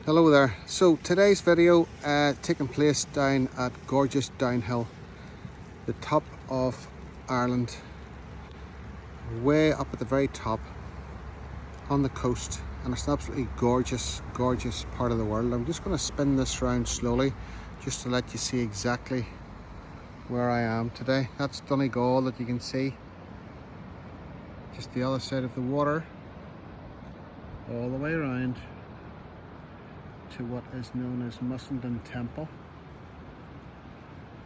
Hello there. So today's video taking place down at gorgeous Downhill, the top of Ireland, way up at the very top on the coast, and it's an absolutely gorgeous part of the world. I'm just going to spin this round slowly just to let you see exactly where I am today. That's Donegal that you can see, just the other side of the water, all the way around to what is known as Mussenden Temple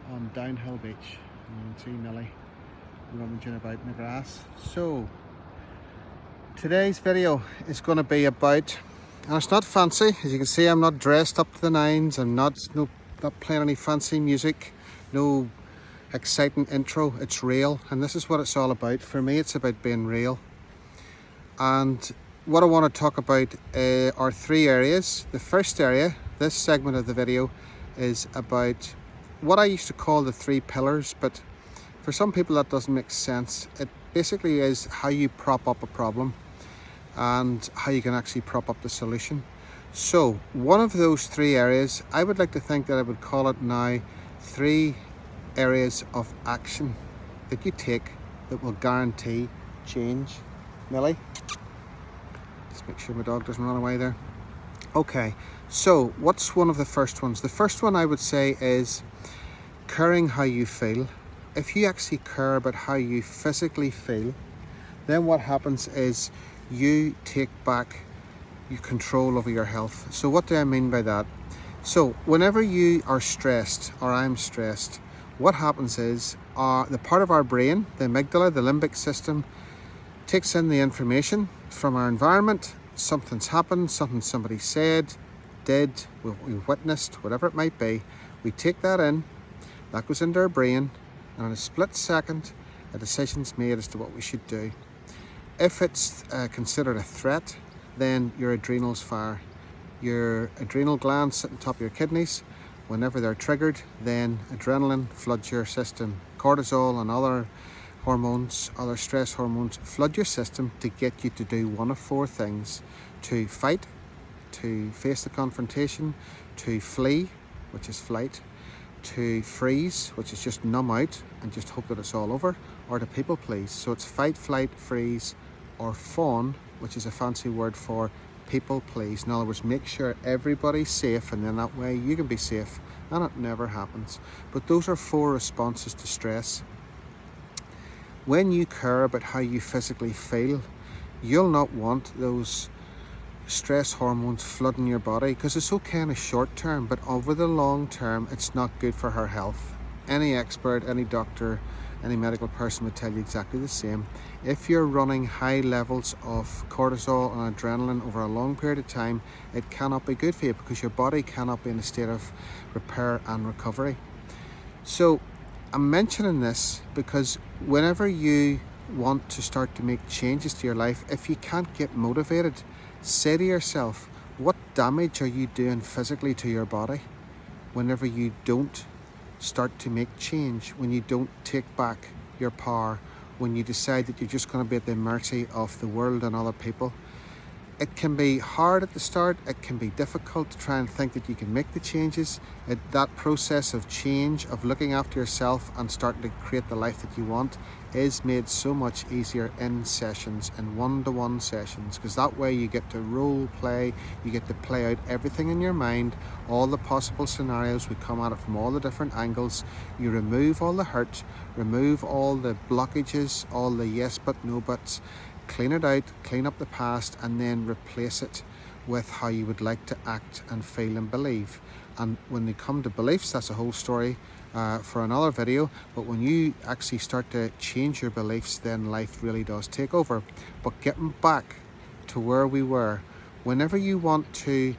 on Downhill Beach. And you can see Millie rummaging about in the grass. So today's video is going to be about, and it's not fancy, as you can see I'm not dressed up to the nines, I'm not playing any fancy music, no exciting intro, it's real, and this is what it's all about. For me, it's about being real. And what I want to talk about are three areas. The first area, this segment of the video, is about what I used to call the three pillars, but for some people that doesn't make sense. It basically is how you prop up a problem and how you can actually prop up the solution. So one of those three areas, I would like to think that I would call it now 3 areas of action that you take that will guarantee change. Millie? Let's make sure my dog doesn't run away there. Okay, so what's one of the first ones? The first one I would say is caring how you feel. If you actually care about how you physically feel, then what happens is you take back your control over your health. So what do I mean by that? So whenever you are stressed, or I'm stressed, what happens is the part of our brain, the amygdala, the limbic system, takes in the information from our environment. Something's happened, something somebody said, did, we witnessed, whatever it might be. We take that in, that goes into our brain, and in a split second, a decision's made as to what we should do. If it's considered a threat, then your adrenals fire. Your adrenal glands sit on top of your kidneys. Whenever they're triggered, then adrenaline floods your system. Cortisol and other hormones, other stress hormones, flood your system to get you to do one of 4 things: to fight, to face the confrontation, to flee, which is flight, to freeze, which is just numb out and just hope that it's all over, or to people please. So it's fight, flight, freeze, or fawn, which is a fancy word for people please. In other words, make sure everybody's safe, and then that way you can be safe, and it never happens. But those are 4 responses to stress. When you care about how you physically feel, you'll not want those stress hormones flooding your body, because it's okay in the short term, but over the long term it's not good for her health. Any expert, any doctor, any medical person would tell you exactly the same. If you're running high levels of cortisol and adrenaline over a long period of time, it cannot be good for you, because your body cannot be in a state of repair and recovery. So I'm mentioning this because whenever you want to start to make changes to your life, if you can't get motivated, say to yourself, what damage are you doing physically to your body whenever you don't start to make change, when you don't take back your power, when you decide that you're just going to be at the mercy of the world and other people? It can be hard at the start, it can be difficult to try and think that you can make the changes. That process of change, of looking after yourself and starting to create the life that you want, is made so much easier in sessions, in one-to-one sessions, because that way you get to role play, you get to play out everything in your mind, all the possible scenarios. We come at it from all the different angles. You remove all the hurt, remove all the blockages, all the yes but no buts, clean it out, clean up the past, and then replace it with how you would like to act and feel and believe. And when they come to beliefs, that's a whole story for another video. But when you actually start to change your beliefs, then life really does take over. But getting back to where we were, whenever you want to,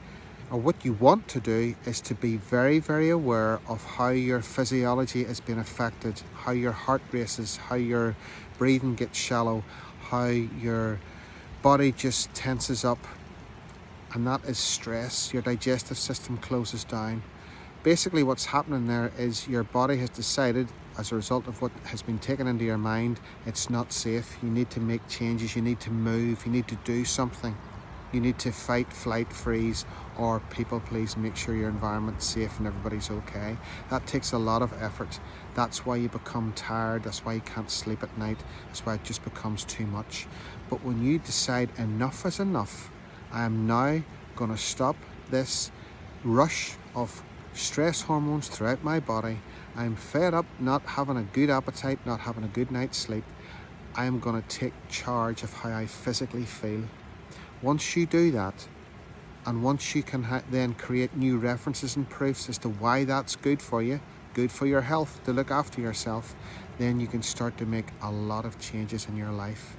or what you want to do, is to be very aware of how your physiology is being affected, how your heart races, how your breathing gets shallow, how your body just tenses up, and that is stress. Your digestive system closes down. Basically what's happening there is your body has decided, as a result of what has been taken into your mind, it's not safe. You need to make changes, you need to move, you need to do something. You need to fight, flight, freeze, or people please, make sure your environment's safe and everybody's okay. That takes a lot of effort. That's why you become tired. That's why you can't sleep at night. That's why it just becomes too much. But when you decide enough is enough, I am now going to stop this rush of stress hormones throughout my body. I'm fed up not having a good appetite, not having a good night's sleep. I am going to take charge of how I physically feel. Once you do that, and once you can then create new references and proofs as to why that's good for you, good for your health, to look after yourself, then you can start to make a lot of changes in your life.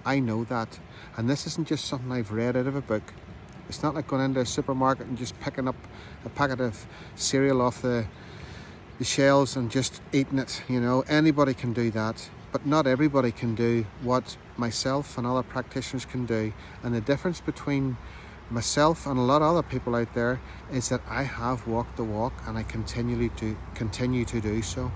I know that. And this isn't just something I've read out of a book. It's not like going into a supermarket and just picking up a packet of cereal off the shelves and just eating it. You know, anybody can do that, but not everybody can do what myself and other practitioners can do. And the difference between myself and a lot of other people out there is that I have walked the walk, and I continue to do so.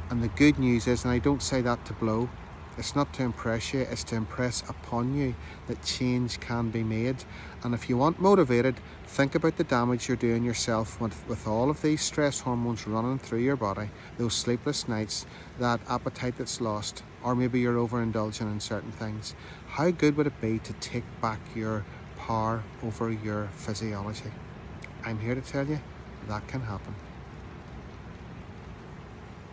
And the good news is, and I don't say that to blow, it's not to impress you, it's to impress upon you that change can be made. And if you want motivated, think about the damage you're doing yourself with all of these stress hormones running through your body, those sleepless nights, that appetite that's lost, or maybe you're overindulging in certain things. How good would it be to take back your power over your physiology? I'm here to tell you that can happen.